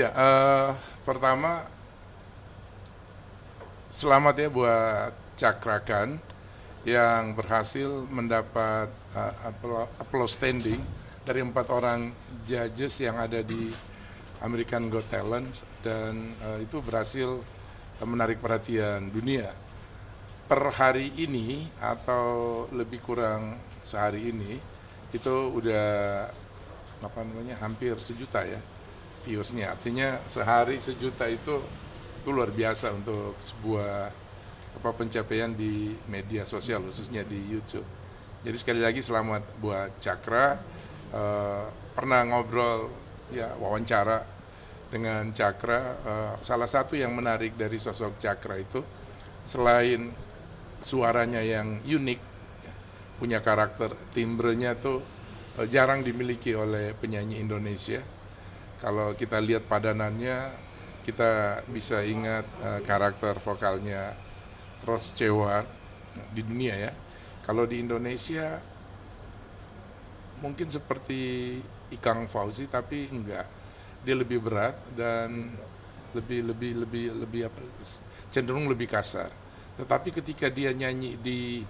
Ya, pertama selamat ya buat Cakrakan yang berhasil mendapat applause standing dari 4 orang judges yang ada di American Got Talent dan itu berhasil menarik perhatian dunia. Per hari ini atau lebih kurang sehari ini itu udah hampir 1 juta ya viewersnya. Artinya sehari 1 juta itu luar biasa untuk sebuah pencapaian di media sosial khususnya di YouTube. Jadi sekali lagi selamat buat Cakra. Pernah ngobrol ya wawancara dengan Cakra. Salah satu yang menarik dari sosok Cakra itu selain suaranya yang unik, punya karakter, timbrenya tuh jarang dimiliki oleh penyanyi Indonesia. Kalau kita lihat padanannya, kita bisa ingat karakter vokalnya Rod Stewart di dunia ya. Kalau di Indonesia mungkin seperti Ikang Fauzi, tapi enggak. Dia lebih berat dan lebih cenderung lebih kasar. Tetapi ketika dia nyanyi di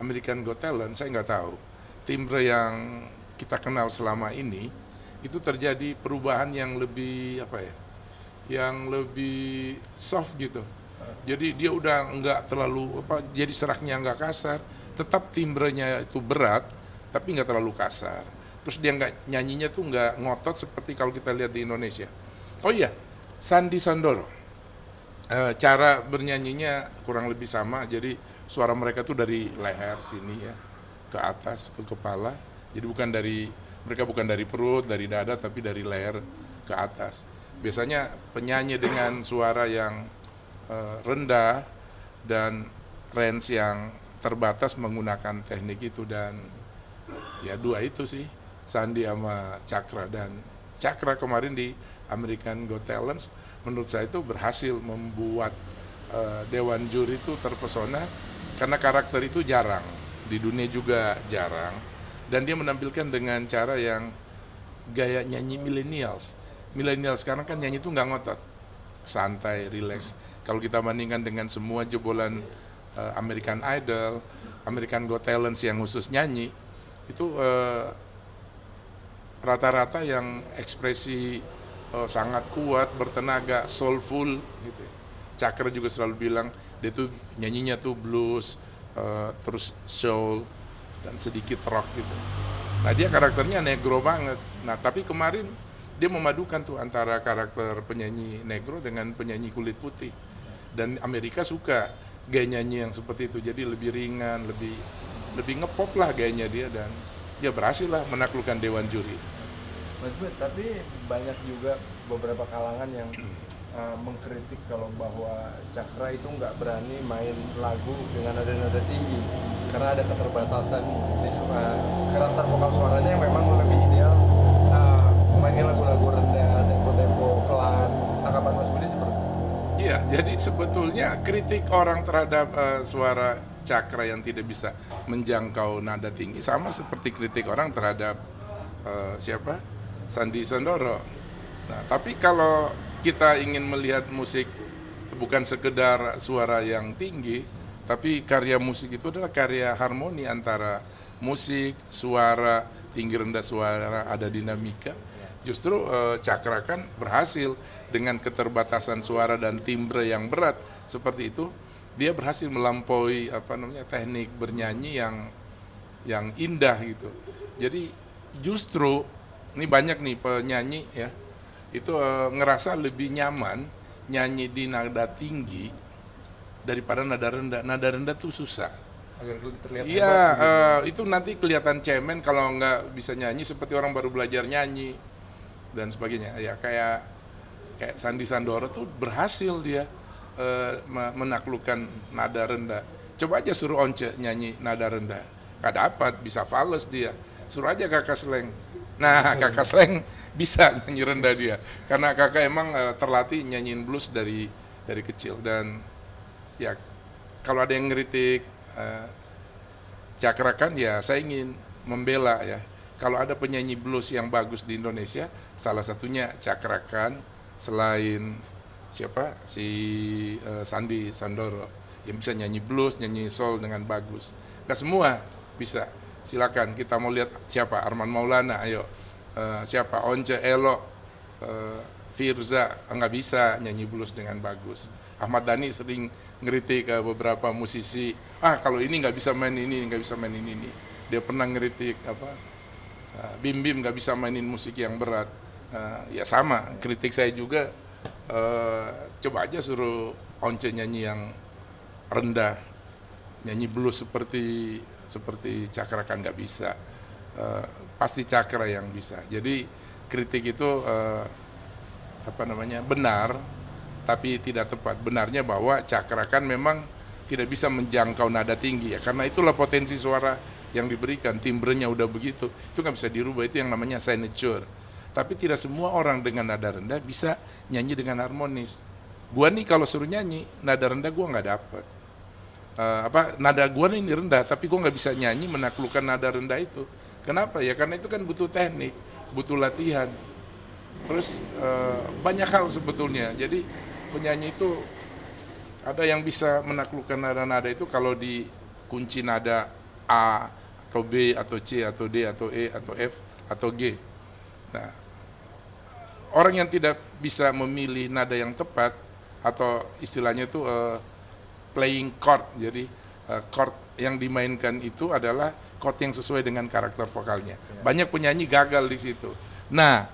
American Got Talent, saya nggak tahu timbre yang kita kenal selama ini itu terjadi perubahan yang lebih yang lebih soft gitu. Jadi dia udah nggak terlalu jadi seraknya nggak kasar, tetap timbrenya itu berat, tapi nggak terlalu kasar. Terus dia nggak nyanyinya tuh nggak ngotot seperti kalau kita lihat di Indonesia. Oh iya, Sandi Sandoro, cara bernyanyinya kurang lebih sama. Jadi suara mereka tuh dari leher sini ya ke atas ke kepala. Jadi mereka bukan dari perut, dari dada, tapi dari leher ke atas. Biasanya penyanyi dengan suara yang rendah dan range yang terbatas menggunakan teknik itu, dan ya dua itu sih, Sandi sama Cakra. Dan Cakra kemarin di American Got Talent menurut saya itu berhasil membuat dewan juri itu terpesona karena karakter itu jarang, di dunia juga jarang, dan dia menampilkan dengan cara yang gaya nyanyi millennials. Milenial sekarang kan nyanyi itu nggak ngotot, santai, relax. Kalau kita bandingkan dengan semua jebolan American Idol, American Got Talent yang khusus nyanyi, itu rata-rata yang ekspresi sangat kuat, bertenaga, soulful gitu. Cakra juga selalu bilang dia tuh nyanyinya tuh blues, terus soul dan sedikit rock gitu. Nah dia karakternya negro banget. Nah tapi kemarin dia memadukan tuh antara karakter penyanyi negro dengan penyanyi kulit putih. Dan Amerika suka gaya nyanyi yang seperti itu. Jadi lebih ringan, lebih ngepop lah gayanya dia, dan dia berhasil lah menaklukkan dewan juri. Mas Bud, tapi banyak juga beberapa kalangan yang mengkritik kalau bahwa Cakra itu nggak berani main lagu dengan nada-nada tinggi karena ada keterbatasan di karakter vokal suaranya yang memang lebih ideal memainkan lagu-lagu rendah, tempo-tempo pelan. Tanggapan Mas Budi seperti itu? Iya, jadi sebetulnya kritik orang terhadap suara Cakra yang tidak bisa menjangkau nada tinggi sama seperti kritik orang terhadap Sandi Sandoro. Nah, tapi kalau kita ingin melihat musik bukan sekedar suara yang tinggi, tapi karya musik itu adalah karya harmoni antara musik, suara, tinggi rendah suara, ada dinamika. Justru Cakra kan berhasil dengan keterbatasan suara dan timbre yang berat seperti itu, dia berhasil melampaui teknik bernyanyi yang indah gitu. Jadi justru ini banyak nih penyanyi ya itu ngerasa lebih nyaman nyanyi di nada tinggi daripada nada rendah. Nada rendah tuh susah. Agar terlihat Iya, hebat gitu. itu nanti kelihatan cemen kalau nggak bisa nyanyi, seperti orang baru belajar nyanyi dan sebagainya. Ya kayak Sandi Sandoro tuh berhasil dia menaklukkan nada rendah. Coba aja suruh Once nyanyi nada rendah, nggak dapat, bisa fals dia. Suruh aja Kakak Sleng. Nah, Kakak Sleng bisa nyanyi rendah dia, karena Kakak emang terlatih nyanyiin blues dari kecil. Dan ya kalau ada yang ngeritik Cakra kan, ya saya ingin membela ya. Kalau ada penyanyi blues yang bagus di Indonesia, salah satunya Cakra Khan, selain siapa si Sandi Sandoro yang bisa nyanyi blues, nyanyi soul dengan bagus. Nggak semua bisa. Silakan kita mau lihat siapa, Arman Maulana, ayo. Siapa, Once Elo, Firza, nggak bisa nyanyi blues dengan bagus. Ahmad Dhani sering ngeritik beberapa musisi, kalau ini nggak bisa main ini, nggak bisa main ini. Dia pernah ngeritik Bim Bim nggak bisa mainin musik yang berat. Ya sama, kritik saya juga. Coba aja suruh Once nyanyi yang rendah, nyanyi blues seperti Cakra kan nggak bisa. Pasti Cakra yang bisa. Jadi kritik itu benar, tapi tidak tepat. Benarnya bahwa Cakra kan memang tidak bisa menjangkau nada tinggi ya, karena itulah potensi suara yang diberikan, timbrenya udah begitu, itu nggak bisa dirubah, itu yang namanya signature. Tapi tidak semua orang dengan nada rendah bisa nyanyi dengan harmonis. Gua nih kalau suruh nyanyi nada rendah gua nggak dapet. Nada gua ini rendah, tapi gua nggak bisa nyanyi menaklukkan nada rendah itu. Kenapa ya? Karena itu kan butuh teknik, butuh latihan. Terus banyak hal sebetulnya. Jadi penyanyi itu ada yang bisa menaklukkan nada-nada itu kalau di kunci nada A atau B atau C atau D atau E atau F atau G. Nah, orang yang tidak bisa memilih nada yang tepat atau istilahnya itu playing chord. Jadi chord yang dimainkan itu adalah chord yang sesuai dengan karakter vokalnya. Banyak penyanyi gagal di situ. Nah,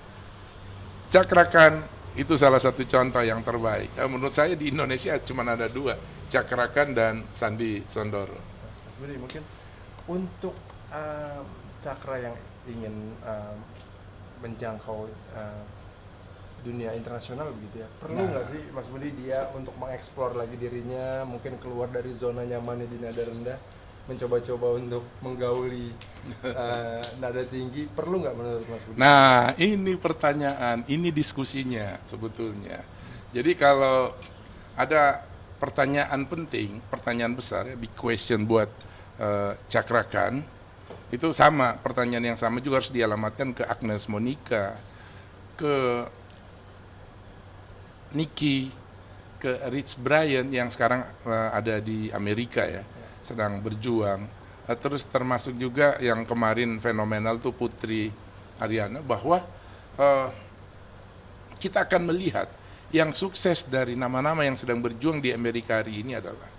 Cakra Khan itu salah satu contoh yang terbaik. Menurut saya di Indonesia cuma ada dua, Cakra Khan dan Sandi Sondoro. Mas Budi, mungkin untuk Cakra yang ingin menjangkau dunia internasional begitu ya, perlu nggak sih Mas Budi dia untuk mengeksplor lagi dirinya, mungkin keluar dari zona nyamannya di nada rendah, mencoba-coba untuk menggauli nada tinggi, perlu nggak menurut Mas Budi? Nah, ini pertanyaan, ini diskusinya sebetulnya. Jadi kalau ada pertanyaan penting, pertanyaan besar, ya, big question buat Cakra Khan, itu sama, pertanyaan yang sama juga harus dialamatkan ke Agnes Monica, ke Nicky, ke Rich Brian yang sekarang ada di Amerika ya, sedang berjuang. Terus termasuk juga yang kemarin fenomenal tuh Putri Ariana, bahwa kita akan melihat yang sukses dari nama-nama yang sedang berjuang di Amerika hari ini adalah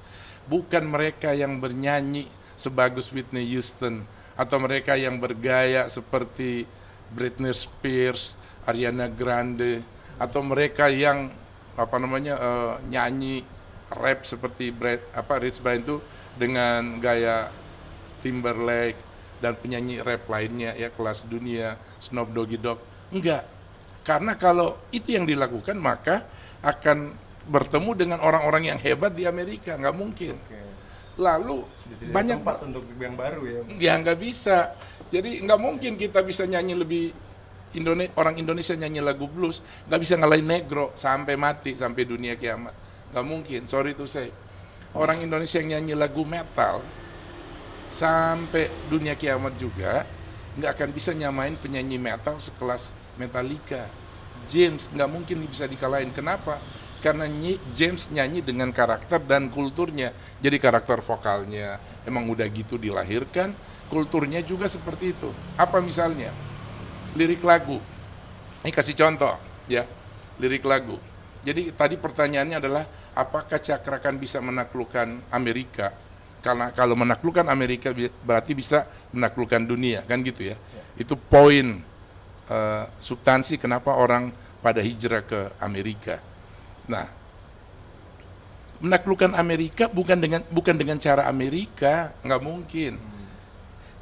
bukan mereka yang bernyanyi sebagus Whitney Houston atau mereka yang bergaya seperti Britney Spears, Ariana Grande, atau mereka yang nyanyi rap seperti Rich Brian itu dengan gaya Timberlake dan penyanyi rap lainnya ya kelas dunia, Snoop Doggy Dogg. Enggak. Karena kalau itu yang dilakukan maka akan bertemu dengan orang-orang yang hebat di Amerika, nggak mungkin. Lalu banyak tempat untuk yang baru ya. Ya nggak bisa. Jadi nggak mungkin kita bisa nyanyi lebih orang Indonesia nyanyi lagu blues nggak bisa ngalahin negro sampai mati, sampai dunia kiamat. Nggak mungkin. Sorry to say. Orang Indonesia yang nyanyi lagu metal sampai dunia kiamat juga nggak akan bisa nyamain penyanyi metal sekelas Metallica. James nggak mungkin bisa dikalahin. Kenapa? Karena James nyanyi dengan karakter dan kulturnya. Jadi karakter vokalnya emang udah gitu dilahirkan, kulturnya juga seperti itu. Apa misalnya? Lirik lagu. Ini kasih contoh ya, lirik lagu. Jadi tadi pertanyaannya adalah apakah Cakra Khan bisa menaklukkan Amerika? Karena kalau menaklukkan Amerika berarti bisa menaklukkan dunia, kan gitu ya. Itu poin substansi kenapa orang pada hijrah ke Amerika. Nah, menaklukkan Amerika bukan dengan cara Amerika, nggak mungkin.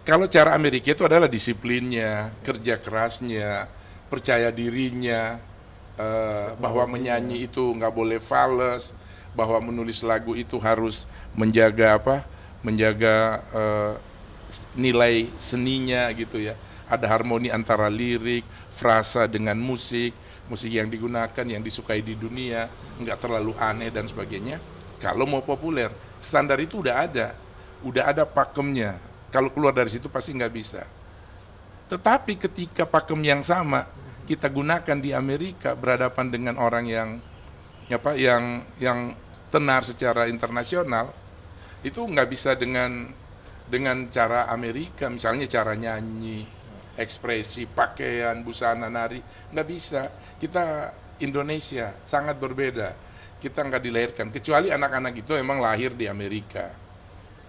Kalau cara Amerika itu adalah disiplinnya, kerja kerasnya, percaya dirinya, bahwa menyanyi itu nggak boleh fals, bahwa menulis lagu itu harus menjaga nilai seninya gitu ya. Ada harmoni antara lirik, frasa dengan musik yang digunakan, yang disukai di dunia, nggak terlalu aneh dan sebagainya. Kalau mau populer, standar itu udah ada pakemnya. Kalau keluar dari situ pasti nggak bisa. Tetapi ketika pakem yang sama kita gunakan di Amerika berhadapan dengan orang yang tenar secara internasional, itu nggak bisa dengan cara Amerika, misalnya cara nyanyi, ekspresi, pakaian, busana, nari, nggak bisa. Kita Indonesia sangat berbeda. Kita nggak dilahirkan, kecuali anak-anak itu emang lahir di Amerika.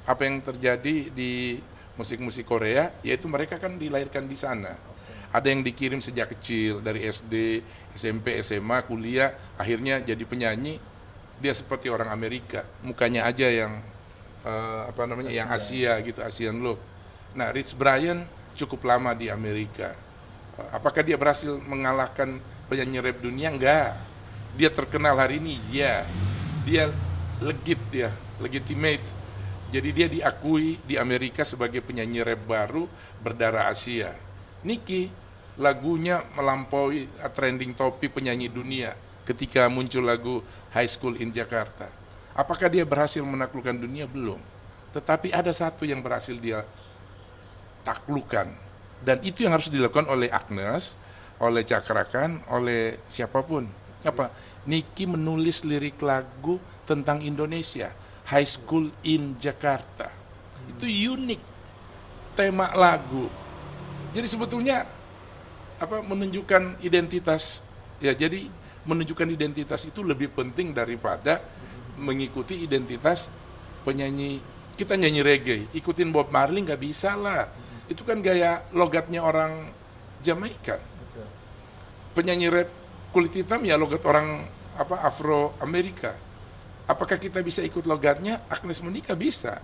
Apa yang terjadi di musik-musik Korea, yaitu mereka kan dilahirkan di sana. Ada yang dikirim sejak kecil dari SD, SMP, SMA, kuliah, akhirnya jadi penyanyi. Dia seperti orang Amerika, mukanya aja yang yang Asia gitu, Asian look. Nah, Rich Brian cukup lama di Amerika. Apakah dia berhasil mengalahkan penyanyi rap dunia? Enggak. Dia terkenal hari ini, ya. Dia legitimate. Jadi dia diakui di Amerika sebagai penyanyi rap baru berdarah Asia. Nicki lagunya melampaui trending topik penyanyi dunia ketika muncul lagu High School in Jakarta. Apakah dia berhasil menaklukkan dunia? Belum. Tetapi ada satu yang berhasil dia taklukkan. Dan itu yang harus dilakukan oleh Agnes, oleh Cakrakan, oleh siapapun. Nicki menulis lirik lagu tentang Indonesia, High School in Jakarta. Itu unik tema lagu. Jadi sebetulnya menunjukkan identitas, ya, jadi menunjukkan identitas itu lebih penting daripada mengikuti identitas penyanyi. Kita nyanyi reggae, ikutin Bob Marley nggak bisa lah. Itu kan gaya logatnya orang Jamaika. Penyanyi rap kulit hitam ya logat orang Afro Amerika. Apakah kita bisa ikut logatnya? Agnes Monica bisa.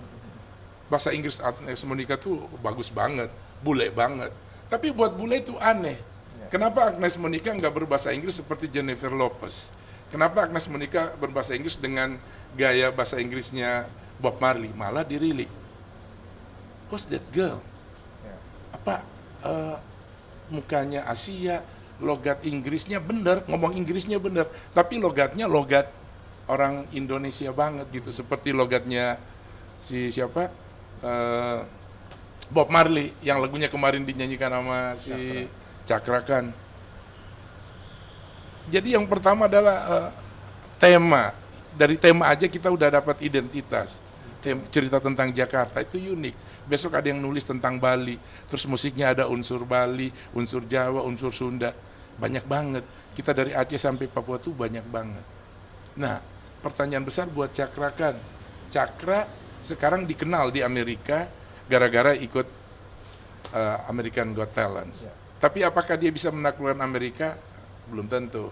Bahasa Inggris Agnes Monica tuh bagus banget, bule banget. Tapi buat bule itu aneh. Kenapa Agnes Monica nggak berbahasa Inggris seperti Jennifer Lopez? Kenapa Agnes Monica berbahasa Inggris dengan gaya bahasa Inggrisnya Bob Marley? Malah dirilik. Who's that girl? Mukanya Asia, logat Inggrisnya bener, ngomong Inggrisnya bener, tapi logatnya logat orang Indonesia banget gitu, seperti logatnya si siapa? Bob Marley yang lagunya kemarin dinyanyikan sama si Cakrakan. Jadi yang pertama adalah tema. Dari tema aja kita udah dapat identitas. Cerita tentang Jakarta itu unik. Besok ada yang nulis tentang Bali, terus musiknya ada unsur Bali, unsur Jawa, unsur Sunda. Banyak banget. Kita dari Aceh sampai Papua tuh banyak banget. Nah, pertanyaan besar buat Cakrakan. Cakra sekarang dikenal di Amerika gara-gara ikut American Got Talent. Tapi apakah dia bisa menaklukkan Amerika? Belum tentu.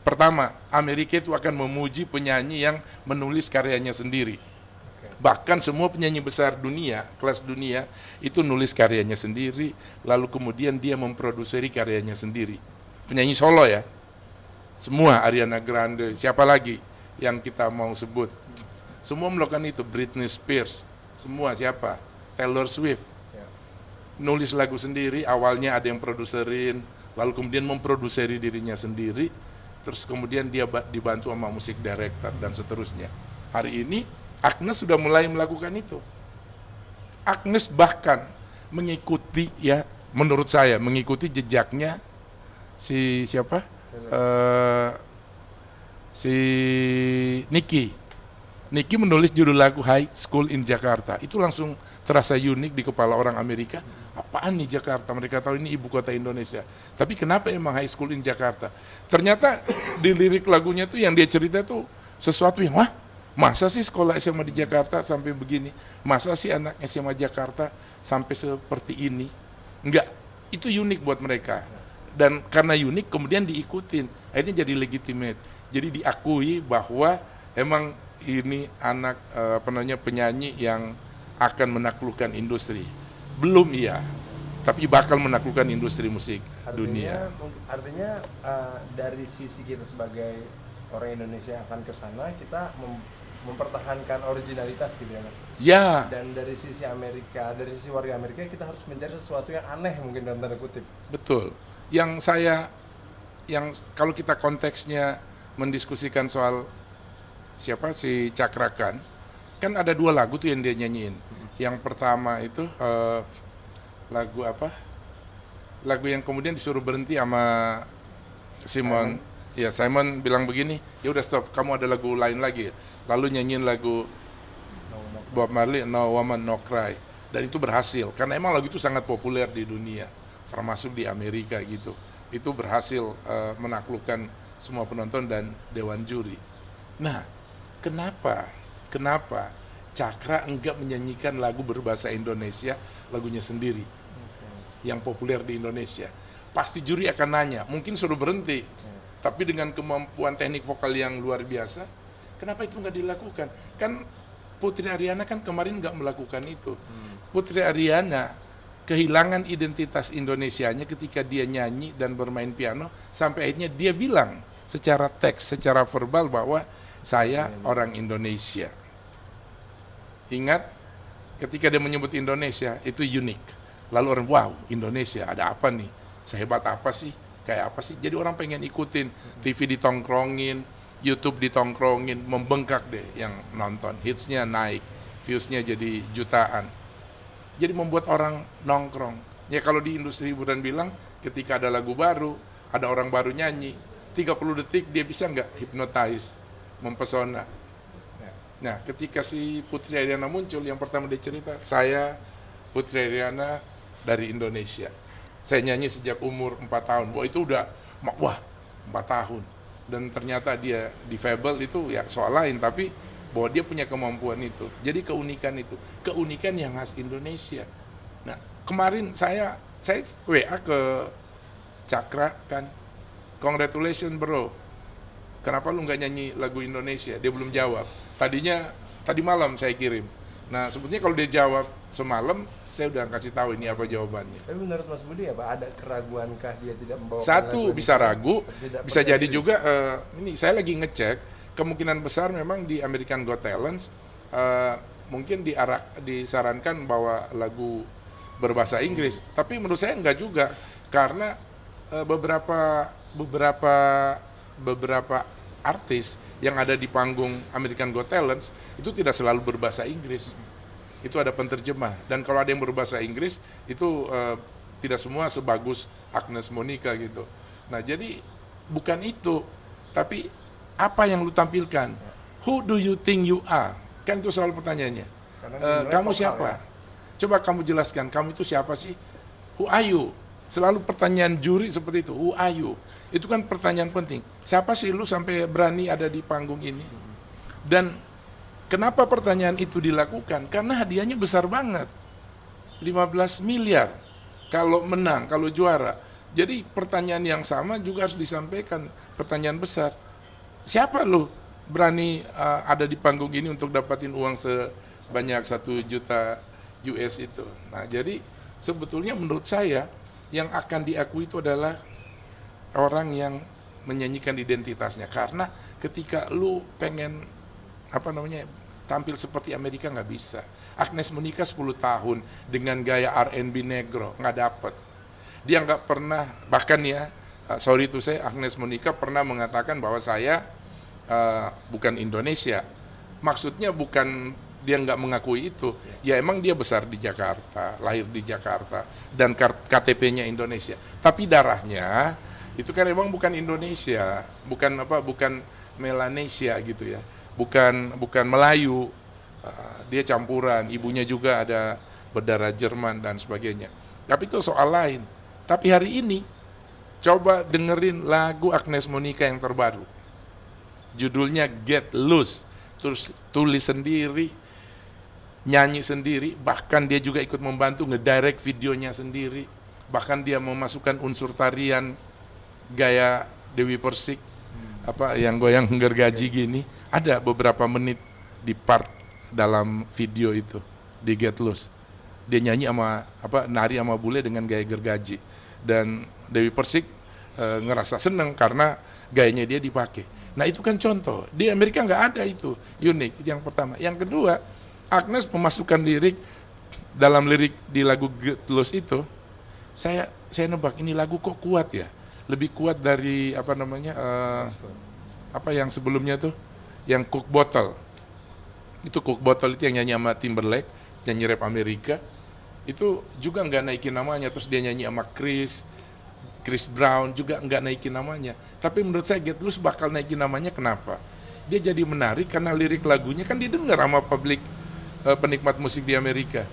Pertama, Amerika itu akan memuji penyanyi yang menulis karyanya sendiri. Bahkan semua penyanyi besar dunia, kelas dunia, itu nulis karyanya sendiri, lalu kemudian dia memproduksi karyanya sendiri. Penyanyi solo ya. Semua, Ariana Grande, siapa lagi yang kita mau sebut. Semua melakukan itu, Britney Spears, semua siapa? Taylor Swift. Nulis lagu sendiri, awalnya ada yang produserin, lalu kemudian memproduseri dirinya sendiri, terus kemudian dia dibantu sama musik director dan seterusnya. Hari ini Agnes sudah mulai melakukan itu. Agnes bahkan mengikuti, ya menurut saya, mengikuti jejaknya si siapa? Si Nicki. Nicki menulis judul lagu High School in Jakarta. Itu langsung terasa unik di kepala orang Amerika. Apaan nih Jakarta? Mereka tahu ini ibu kota Indonesia. Tapi kenapa emang High School in Jakarta? Ternyata di lirik lagunya tuh yang dia cerita tuh sesuatu yang, wah, masa sih sekolah SMA di Jakarta sampai begini? Masa sih anak SMA Jakarta sampai seperti ini? Enggak, itu unik buat mereka. Dan karena unik kemudian diikutin. Akhirnya jadi legitimate. Jadi diakui bahwa emang ini anak penyanyi yang akan menaklukkan industri. Belum iya, tapi bakal menaklukkan industri musik dunia. Artinya dari sisi kita sebagai orang Indonesia yang akan ke sana, kita mempertahankan originalitas gitu ya Mas. Ya. Dan dari sisi Amerika, dari sisi warga Amerika, kita harus mencari sesuatu yang aneh mungkin dalam tanda kutip. Betul. Yang kalau kita konteksnya mendiskusikan soal siapa si Cakrakan, kan ada dua lagu tuh yang dia nyanyiin. Yang pertama itu lagu apa? lagu yang kemudian disuruh berhenti sama Simon. Ya, Simon bilang begini, ya udah stop, kamu ada lagu lain lagi. Lalu nyanyiin lagu Bob Marley, No Woman No Cry. Dan itu berhasil, karena emang lagu itu sangat populer di dunia, termasuk di Amerika gitu. Itu berhasil menaklukkan semua penonton dan dewan juri. Nah, kenapa Cakra enggak menyanyikan lagu berbahasa Indonesia, lagunya sendiri, yang populer di Indonesia? Pasti juri akan nanya, mungkin suruh berhenti, tapi dengan kemampuan teknik vokal yang luar biasa, kenapa itu nggak dilakukan? Kan Putri Ariana kan kemarin nggak melakukan itu. Putri Ariana kehilangan identitas Indonesianya ketika dia nyanyi dan bermain piano, sampai akhirnya dia bilang secara teks, secara verbal bahwa saya orang Indonesia. Ingat, ketika dia menyebut Indonesia, itu unik. Lalu orang, wow, Indonesia, ada apa nih? Sehebat apa sih? Kayak apa sih? Jadi orang pengen ikutin, TV ditongkrongin, YouTube ditongkrongin, membengkak deh yang nonton. Hitsnya naik, viewsnya jadi jutaan. Jadi membuat orang nongkrong. Ya kalau di industri hiburan bilang, ketika ada lagu baru, ada orang baru nyanyi, 30 detik dia bisa nggak hypnotize, mempesona. Nah, ketika si Putri Ariana muncul, yang pertama dia cerita, saya Putri Ariana dari Indonesia. Saya nyanyi sejak umur 4 tahun. Wah, itu udah, wah, 4 tahun. Dan ternyata dia difabel itu ya soal lain, tapi bahwa dia punya kemampuan itu. Jadi keunikan itu, keunikan yang khas Indonesia. Nah, kemarin saya WA ke Cakra kan, congratulations bro, kenapa lu nggak nyanyi lagu Indonesia? Dia belum jawab. Tadi malam saya kirim. Nah, sebetulnya kalau dia jawab semalam, saya udah kasih tahu ini apa jawabannya. Tapi menurut Mas Budi apa ada keraguankah dia tidak membawa? Satu, bisa ragu, bisa jadi juga ini saya lagi ngecek, kemungkinan besar memang di American Got Talent mungkin disarankan bawa lagu berbahasa Inggris. Tapi menurut saya enggak juga, karena beberapa artis yang ada di panggung American Got Talent itu tidak selalu berbahasa Inggris. Itu ada penterjemah, dan kalau ada yang berbahasa Inggris itu tidak semua sebagus Agnes Monica gitu. Nah, jadi bukan itu, tapi apa yang lu tampilkan. Who do you think you are? Kan itu selalu pertanyaannya. Kamu siapa? Coba kamu jelaskan, kamu itu siapa sih? Who are you? Selalu pertanyaan juri seperti itu, who are you? Itu kan pertanyaan penting. Siapa sih lu sampai berani ada di panggung ini? Dan kenapa pertanyaan itu dilakukan? Karena hadiahnya besar banget. 15 miliar kalau menang, kalau juara. Jadi pertanyaan yang sama juga harus disampaikan, pertanyaan besar. Siapa lu berani ada di panggung ini untuk dapatin uang sebanyak 1 juta US itu? Nah, jadi sebetulnya menurut saya yang akan diakui itu adalah orang yang menyanyikan identitasnya. Karena ketika lu pengen tampil seperti Amerika nggak bisa. Agnes Monica 10 tahun dengan gaya R&B negro, nggak dapet. Dia nggak pernah, bahkan ya, sorry to say, Agnes Monica pernah mengatakan bahwa saya bukan Indonesia. Maksudnya bukan dia nggak mengakui itu, ya emang dia besar di Jakarta, lahir di Jakarta, dan KTP-nya Indonesia. Tapi darahnya itu kan emang bukan Indonesia, bukan Melanesia gitu ya. Bukan Melayu, dia campuran, ibunya juga ada berdarah Jerman dan sebagainya. Tapi itu soal lain. Tapi hari ini, coba dengerin lagu Agnes Monica yang terbaru. Judulnya Get Loose, terus tulis sendiri, nyanyi sendiri, bahkan dia juga ikut membantu ngedirect videonya sendiri. Bahkan dia memasukkan unsur tarian gaya Dewi Persik, yang goyang gergaji gini, ada beberapa menit di part dalam video itu di Get Loose. Dia nyanyi nari sama bule dengan gaya gergaji, dan Dewi Persik ngerasa seneng karena gayanya dia dipakai. Nah, itu kan contoh di Amerika nggak ada, itu unik. Itu yang pertama. Yang kedua, Agnes memasukkan lirik dalam lirik di lagu Get Loose itu. Saya nebak ini lagu kok kuat ya, lebih kuat dari yang sebelumnya tuh, yang Cook Bottle. Itu Cook Bottle itu yang nyanyi sama Timberlake, nyanyi rap Amerika. itu juga nggak naikin namanya. Terus dia nyanyi sama Chris Brown juga nggak naikin namanya. Tapi menurut saya Get Loose bakal naikin namanya. Kenapa? Dia jadi menarik karena lirik lagunya kan didengar sama publik, penikmat musik di Amerika.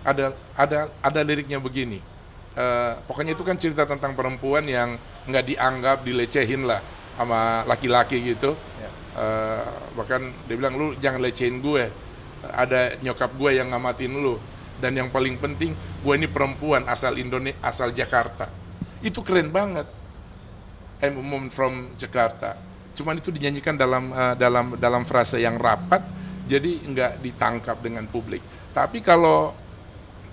Ada liriknya begini. Pokoknya itu kan cerita tentang perempuan yang nggak dianggap, dilecehin lah sama laki-laki gitu. Bahkan dia bilang, lu jangan lecehin gue, ada nyokap gue yang ngamatin lu, dan yang paling penting gue ini perempuan asal Indonesia, asal Jakarta. Itu keren banget. I'm a mom from Jakarta. Cuman itu dinyanyikan dalam frase yang rapat, jadi nggak ditangkap dengan publik. Tapi kalau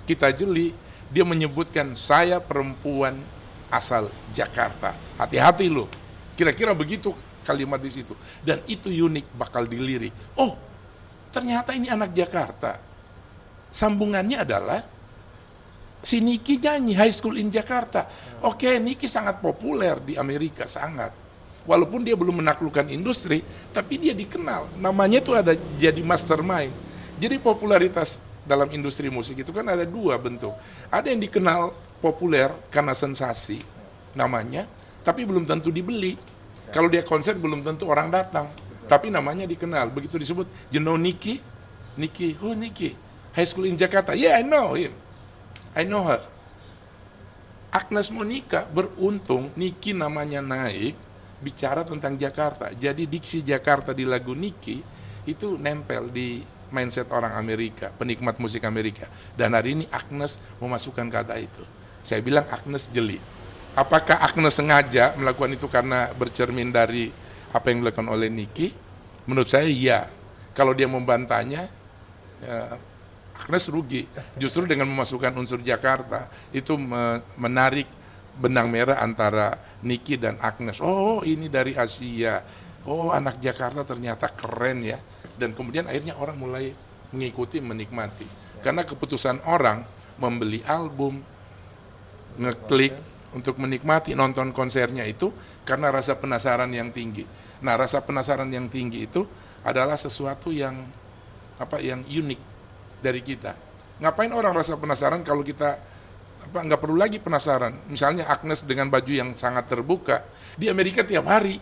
kita jeli, dia menyebutkan saya perempuan asal Jakarta. Hati-hati lo. Kira-kira begitu kalimat di situ. Dan itu unik, bakal dilirik. Oh, ternyata ini anak Jakarta. Sambungannya adalah si Nicky nyanyi High School in Jakarta. Oke, Nicky sangat populer di Amerika, sangat. Walaupun dia belum menaklukkan industri, tapi dia dikenal. Namanya itu ada jadi mastermind. Jadi popularitas dalam industri musik itu kan ada dua bentuk. Ada yang dikenal populer karena sensasi namanya, tapi belum tentu dibeli. Kalau dia konser belum tentu orang datang, tapi namanya dikenal. Begitu disebut, you know Nicky? Nicky, who Nicky? High School in Jakarta. Yeah, I know him. I know her. Agnes Monica beruntung Nicky namanya naik, bicara tentang Jakarta. Jadi diksi Jakarta di lagu Nicky itu nempel di mindset orang Amerika, penikmat musik Amerika. Dan hari ini Agnes memasukkan kata itu. Saya bilang Agnes jeli. Apakah Agnes sengaja melakukan itu karena bercermin dari apa yang dilakukan oleh Nicky? Menurut saya iya. Kalau dia membantahnya, Agnes rugi. Justru dengan memasukkan unsur Jakarta, itu menarik benang merah antara Nicky dan Agnes. Oh, ini dari Asia. Oh, anak Jakarta ternyata keren ya. Dan kemudian akhirnya orang mulai mengikuti, menikmati. Karena keputusan orang membeli album, ngeklik untuk menikmati, nonton konsernya itu karena rasa penasaran yang tinggi. Nah, rasa penasaran yang tinggi itu adalah sesuatu yang unik dari kita. Ngapain orang rasa penasaran kalau kita nggak perlu lagi penasaran. Misalnya Agnes dengan baju yang sangat terbuka di Amerika tiap hari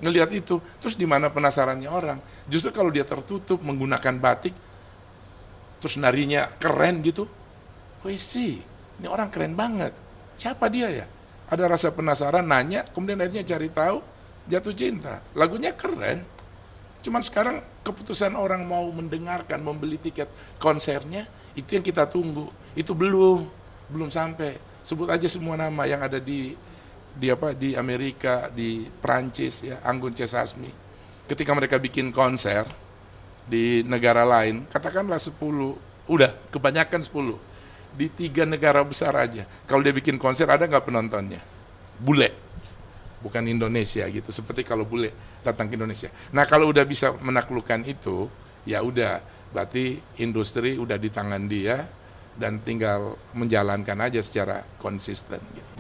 ngelihat itu, terus di mana penasarannya orang? Justru kalau dia tertutup menggunakan batik, terus narinya keren gitu, wih sih, ini orang keren banget. Siapa dia ya? Ada rasa penasaran, nanya, kemudian akhirnya cari tahu, jatuh cinta. Lagunya keren. Cuman sekarang keputusan orang mau mendengarkan, membeli tiket konsernya, itu yang kita tunggu. Itu belum sampai. Sebut aja semua nama yang ada di Amerika, di Prancis ya, Anggun C. Sasmi. Ketika mereka bikin konser di negara lain, katakanlah 10, udah kebanyakan 10. Di 3 negara besar aja. Kalau dia bikin konser ada nggak penontonnya? Bule, bukan Indonesia gitu. Seperti kalau bule datang ke Indonesia. Nah, kalau udah bisa menaklukkan itu, ya udah, berarti industri udah di tangan dia dan tinggal menjalankan aja secara konsisten gitu.